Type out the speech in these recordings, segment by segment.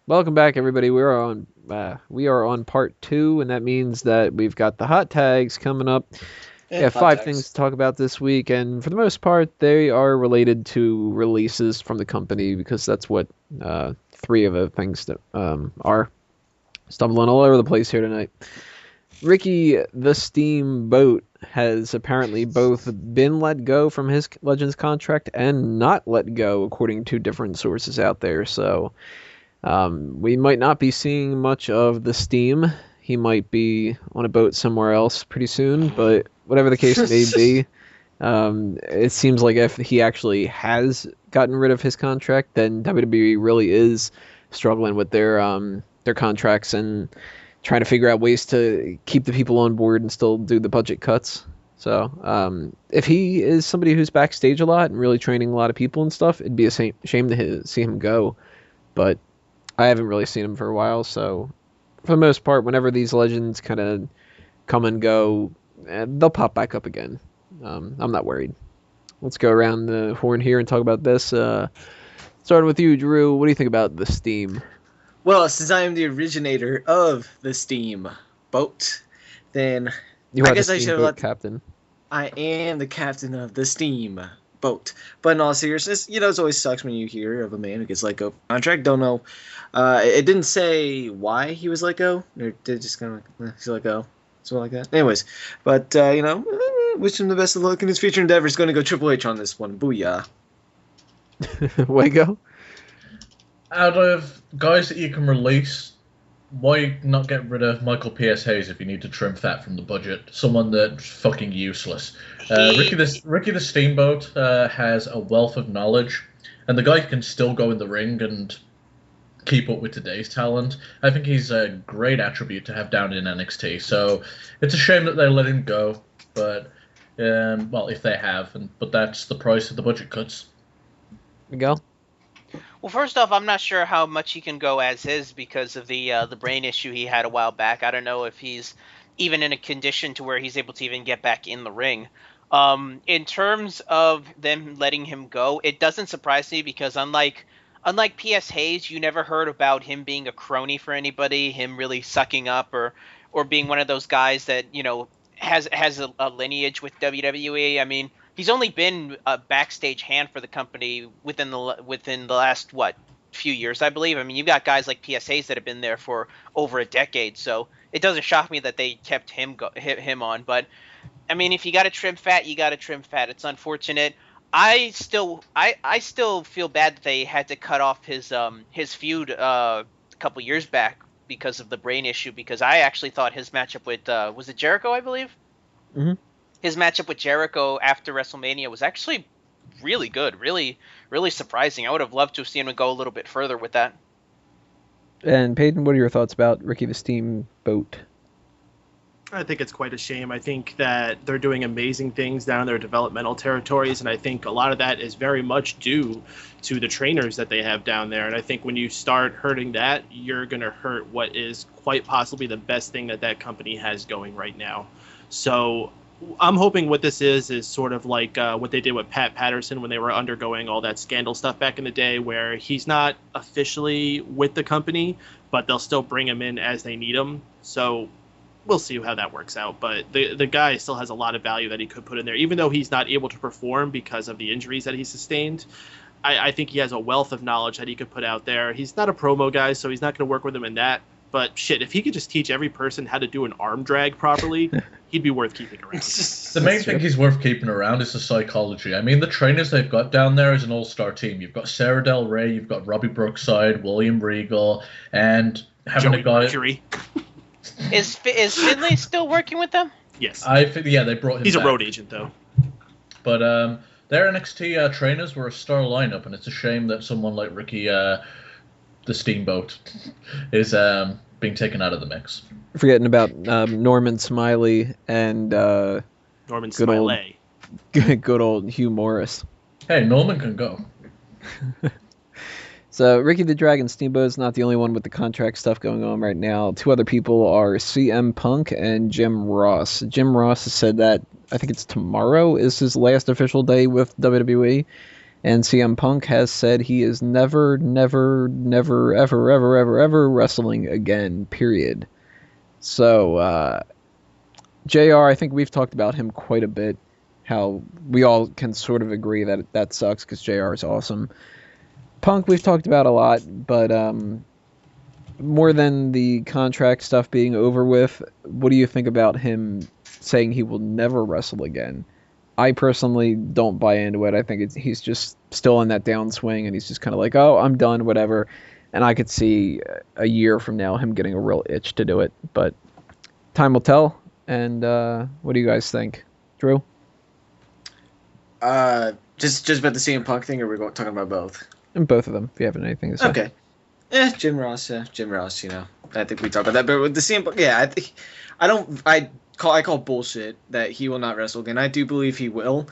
Welcome back, everybody. We are on part two, and that means that we've got the hot tags coming up. We Yeah, have hot five things tags. to talk about this week, and for the most part, they are related to releases from the company because that's what three of the things that are stumbling all over the place here tonight. Ricky the Steamboat has apparently both been let go from his Legends contract and not let go, according to different sources out there. So we might not be seeing much of the Steam. He might be on a boat somewhere else pretty soon, but whatever the case may be, it seems like if he actually has gotten rid of his contract, then WWE really is struggling with their contracts and trying to figure out ways to keep the people on board and still do the budget cuts. So if he is somebody who's backstage a lot and really training a lot of people and stuff, it'd be a shame to see him go. But I haven't really seen him for a while, so for the most part, whenever these legends kind of come and go, they'll pop back up again. I'm not worried. Let's go around the horn here and talk about this. Starting with you, Drew. What do you think about the Steam? Well, since I am the originator of the Steam boat, then You I are the guess I should have Steamboat let. captain. I am the captain of the Steam boat. But in all seriousness, it always sucks when you hear of a man who gets let go of a contract. Don't know. It didn't say why he was let go. Or did it just kind of like, he's let go. Something like that. Anyways, but, wish him the best of luck in his future endeavors. Going to go Triple H on this one. Booyah. Wago? Out of guys that you can release, why not get rid of Michael P.S. Hayes if you need to trim fat from the budget? Someone that's fucking useless. He Ricky the Steamboat has a wealth of knowledge, and the guy can still go in the ring and keep up with today's talent. I think he's a great attribute to have down in NXT. So it's a shame that they let him go, but well, if they have, but that's the price of the budget cuts. Miguel? Well, first off, I'm not sure how much he can go as is because of the brain issue he had a while back. I don't know if he's even in a condition to where he's able to even get back in the ring. In terms of them letting him go, it doesn't surprise me because unlike P.S. Hayes, you never heard about him being a crony for anybody, him really sucking up or being one of those guys that has a lineage with WWE. I mean, he's only been a backstage hand for the company within the last few years, I believe. I mean, you've got guys like PSAs that have been there for over a decade, so it doesn't shock me that they kept him on. But I mean, if you got to trim fat, you got to trim fat. It's unfortunate. I still feel bad that they had to cut off his feud a couple years back because of the brain issue. Because I actually thought his matchup with was it Jericho, I believe. Mm-hmm. His matchup with Jericho after WrestleMania was actually really good, really, really surprising. I would have loved to have seen him go a little bit further with that. And Peyton, what are your thoughts about Ricky the Steamboat? I think it's quite a shame. I think that they're doing amazing things down in their developmental territories, and I think a lot of that is very much due to the trainers that they have down there. And I think when you start hurting that, you're going to hurt what is quite possibly the best thing that that company has going right now. So I'm hoping what this is sort of like what they did with Pat Patterson when they were undergoing all that scandal stuff back in the day, where he's not officially with the company, but they'll still bring him in as they need him. So we'll see how that works out. But the guy still has a lot of value that he could put in there, even though he's not able to perform because of the injuries that he sustained. I think he has a wealth of knowledge that he could put out there. He's not a promo guy, so he's not going to work with him in that. But shit, if he could just teach every person how to do an arm drag properly, he'd be worth keeping around. The main thing he's worth keeping around is the psychology. I mean, the trainers they've got down there is an all-star team. You've got Sarah Del Rey, you've got Robbie Brookside, William Regal, and having Joey a guy. Mercury. Is Finlay still working with them? Yes. I think they brought him. He's back. a road agent though. But their NXT trainers were a star lineup, and it's a shame that someone like Ricky, the Steamboat, is being taken out of the mix. Forgetting about Norman Smiley and Norman good old Smiley. good old Hugh Morris. Hey, Norman can go. So Ricky the Dragon Steamboat is not the only one with the contract stuff going on right now. Two other people are CM Punk and Jim Ross. Jim Ross has said that I think it's tomorrow is his last official day with WWE, And CM Punk has said he is never, never, never, ever, ever, ever, ever wrestling again, period. So, JR, I think we've talked about him quite a bit, how we all can sort of agree that that sucks because JR is awesome. Punk, we've talked about a lot, but more than the contract stuff being over with, what do you think about him saying he will never wrestle again? I personally don't buy into it. I think he's just still in that downswing, and he's just kind of like, oh, I'm done, whatever. And I could see a year from now him getting a real itch to do it, but time will tell. And what do you guys think, Drew? Just about the CM Punk thing, or we're talking about both? And both of them, if you have anything to say. Okay. Jim Ross, you know. I think we talked about that. But with the CM Punk, yeah, I call bullshit that he will not wrestle again. I do believe he will,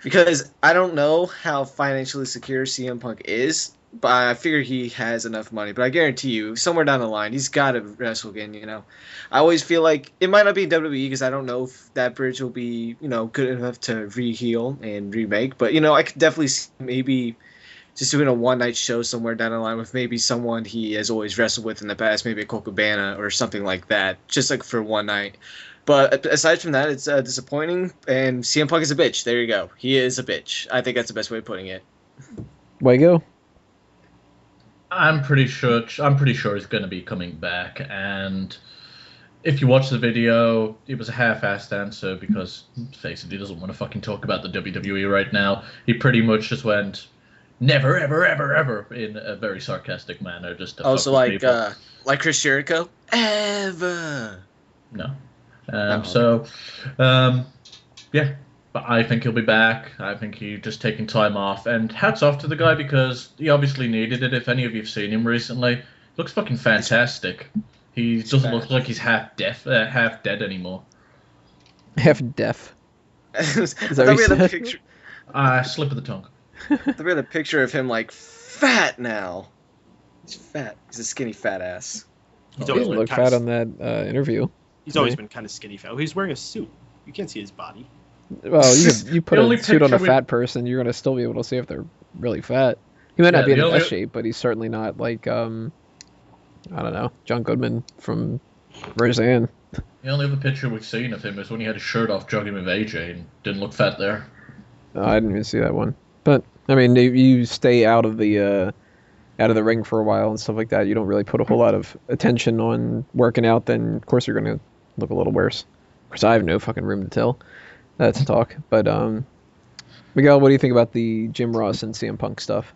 because I don't know how financially secure CM Punk is, but I figure he has enough money. But I guarantee you, somewhere down the line, he's got to wrestle again, you know. I always feel like it might not be WWE, because I don't know if that bridge will be, you know, good enough to re-heal and remake. But, you know, I could definitely see maybe just doing a one-night show somewhere down the line with maybe someone he has always wrestled with in the past, maybe a Colt Cabana or something like that, just like for one night. But aside from that, it's disappointing, and CM Punk is a bitch. There you go. He is a bitch. I think that's the best way of putting it. Way go. I'm pretty sure he's going to be coming back, and if you watch the video, it was a half-assed answer because, face it, he doesn't want to fucking talk about the WWE right now. He pretty much just went, never, ever, ever, ever, in a very sarcastic manner, just to also like Chris Jericho, ever. No. Yeah, but I think he'll be back. I think he's just taking time off, and hats off to the guy because he obviously needed it. If any of you've seen him recently, he looks fucking fantastic. He doesn't look like he's half dead anymore. Half deaf. Is that what you said? Picture? Slip of the tongue. We had a picture of him like fat now. He's fat. He's a skinny fat ass. He didn't look fat on that interview. He's always been kind of skinny fat. He's wearing a suit. You can't see his body. Well, you put a suit on a fat person, you're gonna still be able to see if they're really fat. He might not be in the best shape, but he's certainly not like I don't know, John Goodman from Roseanne. The only other picture we've seen of him is when he had his shirt off jogging with AJ and didn't look fat there. No, I didn't even see that one. But I mean, if you stay out of the ring for a while and stuff like that, you don't really put a whole lot of attention on working out, then of course you're gonna look a little worse. Of course, I have no fucking room to tell. That's talk. But Miguel, what do you think about the Jim Ross and CM Punk stuff?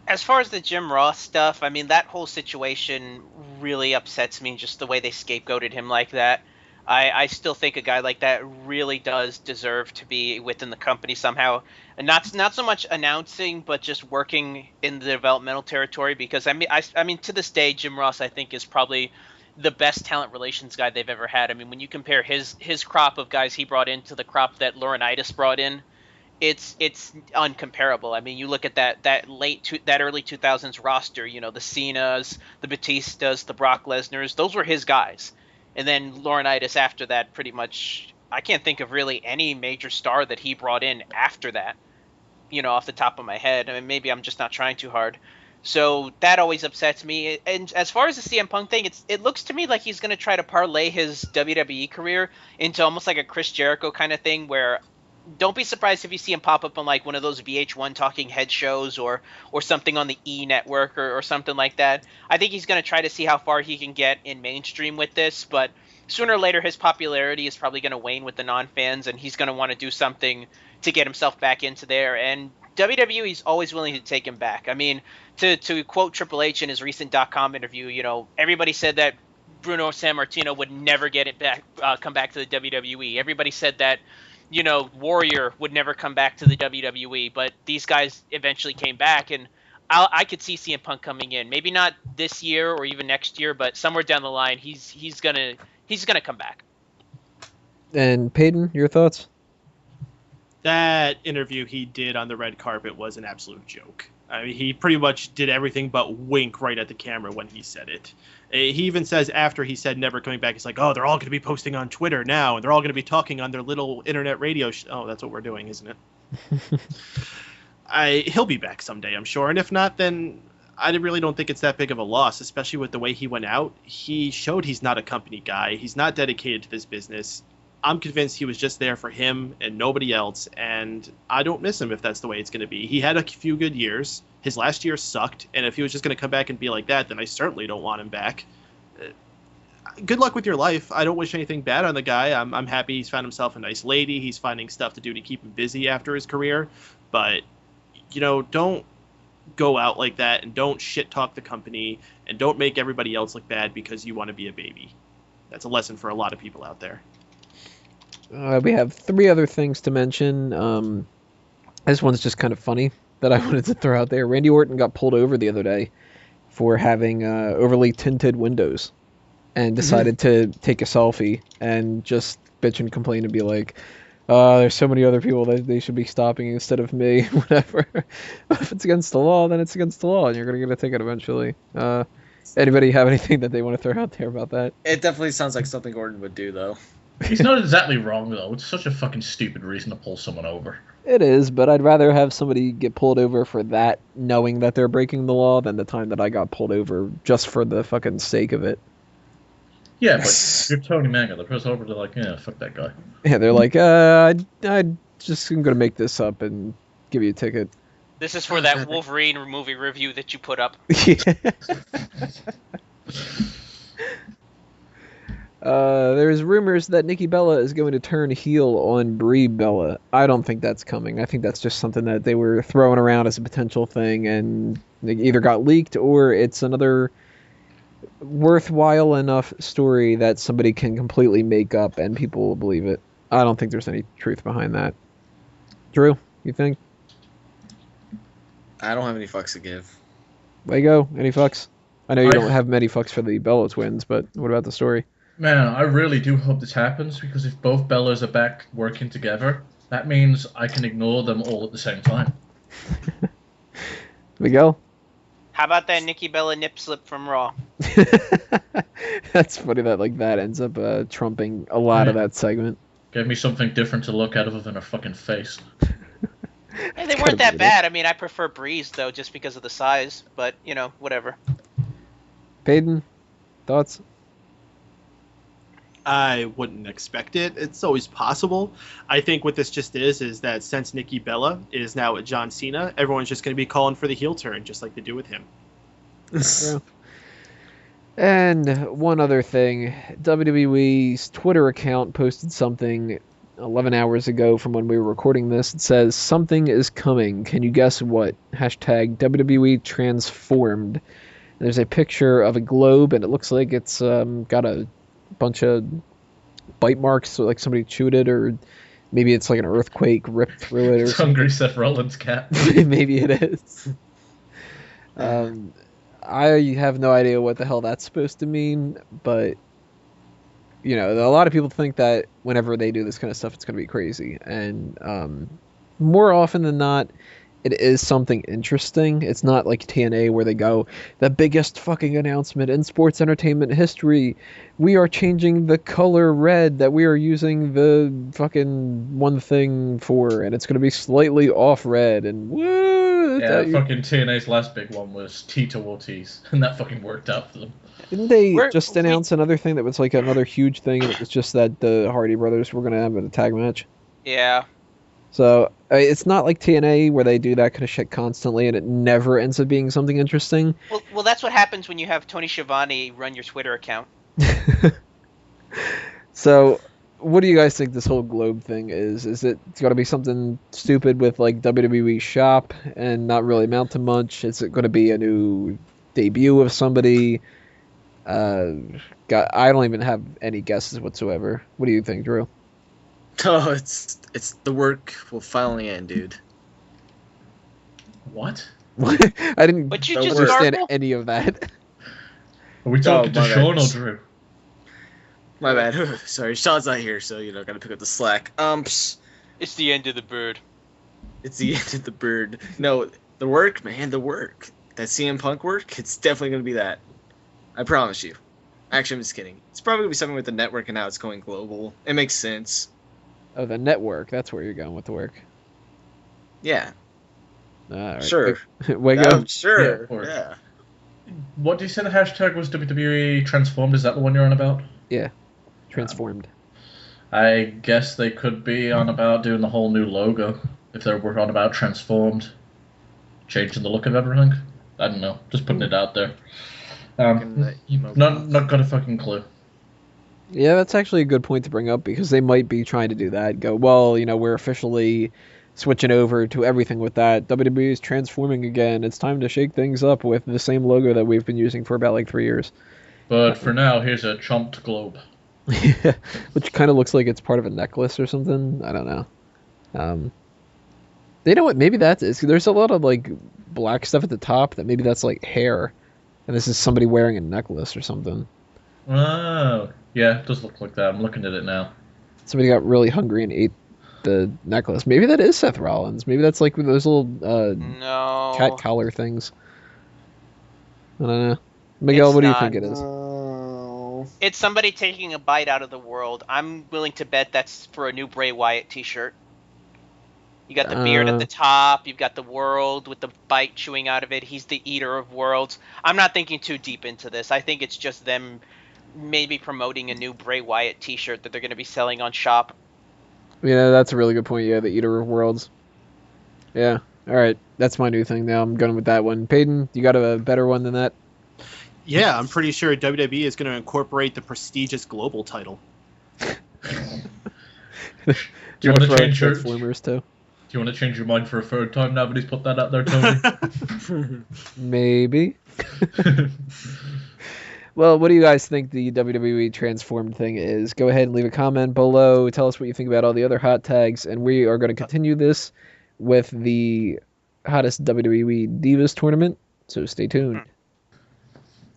As far as the Jim Ross stuff, I mean, that whole situation really upsets me, just the way they scapegoated him like that. I still think a guy like that really does deserve to be within the company somehow, and not so much announcing, but just working in the developmental territory. Because I mean, to this day, Jim Ross I think is probably the best talent relations guy they've ever had. I mean, when you compare his crop of guys he brought in to the crop that Laurinaitis brought in, it's uncomparable. I mean, you look at that early 2000s roster, you know, the Cenas, the Batistas, the Brock Lesnars, those were his guys. And then Laurinaitis after that, pretty much, I can't think of really any major star that he brought in after that, you know, off the top of my head. I mean, maybe I'm just not trying too hard. So that always upsets me. And as far as the CM Punk thing, it looks to me like he's going to try to parlay his WWE career into almost like a Chris Jericho kind of thing, where don't be surprised if you see him pop up on like one of those VH1 talking head shows or something on the E network or something like that. I think he's going to try to see how far he can get in mainstream with this, but sooner or later his popularity is probably going to wane with the non-fans, and he's going to want to do something to get himself back into there. And WWE is always willing to take him back. I mean, to quote Triple H in his recent .com interview, you know, everybody said that Bruno Sammartino would never get it back, come back to the WWE. Everybody said that, you know, Warrior would never come back to the WWE, but these guys eventually came back, and I could see CM Punk coming in. Maybe not this year or even next year, but somewhere down the line, he's gonna come back. And Peyton, your thoughts? That interview he did on the red carpet was an absolute joke. I mean, he pretty much did everything but wink right at the camera when he said it. He even says after he said never coming back, he's like, oh, they're all going to be posting on Twitter now, and they're all going to be talking on their little internet radio show. Oh, that's what we're doing, isn't it? he'll be back someday, I'm sure. And if not, then I really don't think it's that big of a loss, especially with the way he went out. He showed he's not a company guy. He's not dedicated to this business. I'm convinced he was just there for him and nobody else, and I don't miss him if that's the way it's going to be. He had a few good years. His last year sucked, and if he was just going to come back and be like that, then I certainly don't want him back. Good luck with your life. I don't wish anything bad on the guy. I'm happy he's found himself a nice lady. He's finding stuff to do to keep him busy after his career, but, don't go out like that, and don't shit talk the company, and don't make everybody else look bad because you want to be a baby. That's a lesson for a lot of people out there. We have 3 other things to mention. This one's just kind of funny that I wanted to throw out there. Randy Orton got pulled over the other day for having overly tinted windows and decided to take a selfie and just bitch and complain and be like, there's so many other people that they should be stopping instead of me, whatever. If it's against the law, then it's against the law, and you're going to get a ticket eventually. Anybody have anything that they want to throw out there about that? It definitely sounds like something Orton would do, though. He's not exactly wrong, though. It's such a fucking stupid reason to pull someone over. It is, but I'd rather have somebody get pulled over for that, knowing that they're breaking the law, than the time that I got pulled over just for the fucking sake of it. Yeah, but you're Tony Mango. The person over, they're like, yeah, fuck that guy. Yeah, they're like, I'm going to make this up and give you a ticket. This is for that Wolverine movie review that you put up. There's rumors that Nikki Bella is going to turn heel on Brie Bella. I don't think that's coming. I think that's just something that they were throwing around as a potential thing, and it either got leaked or it's another worthwhile enough story that somebody can completely make up and people will believe it. I don't think there's any truth behind that. Drew, you think? I don't have any fucks to give. Lego, any fucks? I know you don't have many fucks for the Bella twins, but what about the story? Man, I really do hope this happens, because if both Bellas are back working together, that means I can ignore them all at the same time. Miguel? How about that Nikki Bella nip slip from Raw? That's funny that that ends up trumping a lot of that segment. Give me something different to look at other than her fucking face. Hey, they weren't that bad. I mean, I prefer Bree's, though, just because of the size. But, whatever. Peyton, thoughts? I wouldn't expect it. It's always possible. I think what this just is that since Nikki Bella is now with John Cena, everyone's just going to be calling for the heel turn, just like they do with him. Yeah. And one other thing, WWE's Twitter account posted something 11 hours ago from when we were recording this. It says, something is coming. Can you guess what? Hashtag WWE transformed. There's a picture of a globe, and it looks like it's got a bunch of bite marks, so like somebody chewed it, or maybe it's like an earthquake ripped through it, or it's hungry Seth Rollins' cat. Maybe it is. I have no idea what the hell that's supposed to mean, but a lot of people think that whenever they do this kind of stuff, it's going to be crazy, and more often than not, it is something interesting. It's not like TNA where they go, the biggest fucking announcement in sports entertainment history. We are changing the color red that we are using the fucking one thing for, and it's going to be slightly off red, and woo! Yeah, fucking TNA's last big one was Tito Ortiz, and that fucking worked out for them. Didn't they just announce another thing that was like another huge thing, and it was just that the Hardy Brothers were going to have a tag match? Yeah. So it's not like TNA where they do that kind of shit constantly and it never ends up being something interesting. Well, that's what happens when you have Tony Schiavone run your Twitter account. So, what do you guys think this whole globe thing is? Is it going to be something stupid with like WWE Shop and not really amount to much? Is it going to be a new debut of somebody? I don't even have any guesses whatsoever. What do you think, Drew? Oh, it's the work will finally end, dude. What? I didn't But you just understand gargle? any of that. Are we talking to my Sean bad. or Drew? My bad. Sorry, Sean's not here, so gotta pick up the slack. It's the end of the bird. It's the end of the bird. No, the work, man, the work. That CM Punk work, it's definitely gonna be that. I promise you. Actually, I'm just kidding. It's probably gonna be something with the network and how it's going global. It makes sense. Oh, the network. That's where you're going with the work. Yeah. All right. Sure. Wiggo? Sure. Yeah, or- Yeah. What do you say the hashtag was? WWE Transformed? Is that the one you're on about? Transformed. I guess they could be on about doing the whole new logo if they were on about Transformed, changing the look of everything. I don't know. Just putting it out there. Not got a fucking clue. Yeah, that's actually a good point to bring up because they might be trying to do that. Go, well, we're officially switching over to everything with that. WWE is transforming again. It's time to shake things up with the same logo that we've been using for about 3 years. But for now, here's a chomped globe. Which kind of looks like it's part of a necklace or something. I don't know. You know what? Maybe that is. There's a lot of black stuff at the top that maybe that's hair, and this is somebody wearing a necklace or something. Oh, yeah, it does look like that. I'm looking at it now. Somebody got really hungry and ate the necklace. Maybe that is Seth Rollins. Maybe that's those little No. cat collar things. I don't know. Miguel, It's what do you not. think it is? It's somebody taking a bite out of the world. I'm willing to bet that's for a new Bray Wyatt t-shirt. You got the beard at the top. You've got the world with the bite chewing out of it. He's the eater of worlds. I'm not thinking too deep into this. I think it's just them maybe promoting a new Bray Wyatt t-shirt that they're going to be selling on shop. Yeah, that's a really good point. Yeah, the eater of worlds. Yeah. All right. That's my new thing now. I'm going with that one. Peyton, you got a better one than that? Yeah, I'm pretty sure WWE is going to incorporate the prestigious global title. Do you want to change your Transformers too? Do you want to change your mind for a third time now that he's put that out there, Tony? Maybe. Well, what do you guys think the WWE Transformed thing is? Go ahead and leave a comment below. Tell us what you think about all the other hot tags, and we are going to continue this with the hottest WWE Divas tournament, so stay tuned.